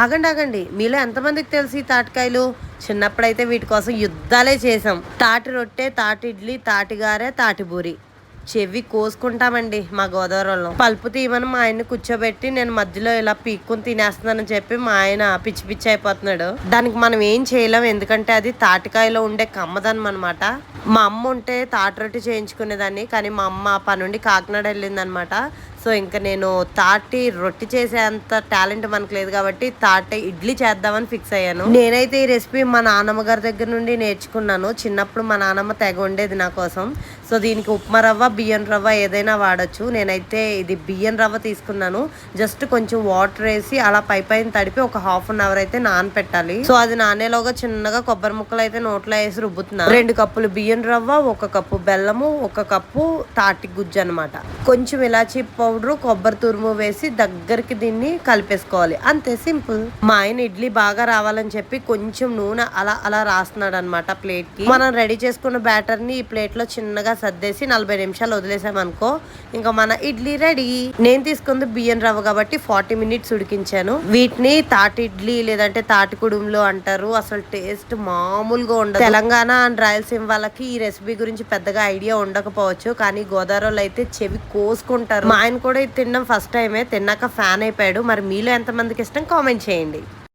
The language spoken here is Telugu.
ఆగండి ఆగండి, మీలో ఎంతమందికి తెలుసు ఈ తాటికాయలు? చిన్నప్పుడైతే వీటి కోసం యుద్ధాలే చేసాం. తాటి రొట్టె, తాటి ఇడ్లీ, తాటిగారె, తాటిబూరి. చెవి కోసుకుంటామండి మా గోదావరిలో. పలుపు తీయమని మా ఆయన్ని కూర్చోబెట్టి నేను మధ్యలో ఇలా పీక్కుని తినేస్తున్నానని చెప్పి మా ఆయన పిచ్చి పిచ్చి అయిపోతున్నాడు. దానికి మనం ఏం చేయలేం, ఎందుకంటే అది తాటికాయలో ఉండే కమ్మదనం అనమాట. మా అమ్మ ఉంటే తాటి రొట్టె చేయించుకునేదాన్ని, కానీ మా అమ్మ పనుండి కాకినాడ వెళ్ళిందనమాట. సో ఇంకా నేను తాటి రొట్టె చేసేంత టాలెంట్ మనకు లేదు కాబట్టి తాటి ఇడ్లీ చేద్దామని ఫిక్స్ అయ్యాను. నేనైతే ఈ రెసిపీ మా నాన్నమ్మ గారి దగ్గర నుండి నేర్చుకున్నాను. చిన్నప్పుడు మా నాన్నమ్మ తెగ ఉండేది నా కోసం. సో దీనికి ఉప్మా రవ్వ, బియ్యం రవ్వ ఏదైనా వాడచ్చు. నేనైతే ఇది బియ్యం రవ్వ తీసుకున్నాను. జస్ట్ కొంచెం వాటర్ వేసి అలా పైన తడిపి ఒక హాఫ్ అన్ అవర్ అయితే నానపెట్టాలి. సో అది నానేలోగా చిన్నగా కొబ్బరి ముక్కలు అయితే నోట్లో వేసి రుబ్బుతున్నాను. 2 కప్పులు బియ్యం రవ్వ, 1 కప్పు బెల్లము, 1 కప్పు తాటి గుజ్జు అనమాట. కొంచెం ఇలాచీ పౌడరు, కొబ్బరి తురుము వేసి దగ్గరికి దీన్ని కలిపేసుకోవాలి. అంతే, సింపుల్. మా ఆయన ఇడ్లీ బాగా రావాలని చెప్పి కొంచెం నూనె అలా అలా రాస్తున్నాడు అనమాట ప్లేట్ కి. మనం రెడీ చేసుకున్న బ్యాటర్ ని ఈ ప్లేట్ లో చిన్నగా సర్దేసి 40 నిమిషాలు వదిలేసామనుకో ఇంకా మన ఇడ్లీ రెడీ. నేను తీసుకుంది బియ్యం రవ్వ కాబట్టి 40 మినిట్స్ ఉడికించాను. వీటిని తాటి ఇడ్లీ లేదంటే తాటి కుడుములు అంటారు. అసలు టేస్ట్ మామూలుగా ఉండదు. తెలంగాణ అండ్ రాయలసీమ వాళ్ళకి ఈ రెసిపీ గురించి పెద్దగా ఐడియా ఉండకపోవచ్చు, కానీ గోదావరిలో అయితే చెవి కోసుకుంటారు. మా ఆయన కూడా ఇది తినడం ఫస్ట్ టైమే, తిన్నాక ఫ్యాన్ అయిపోయాడు. మరి మీలో ఎంతమందికి ఇష్టం కామెంట్ చేయండి.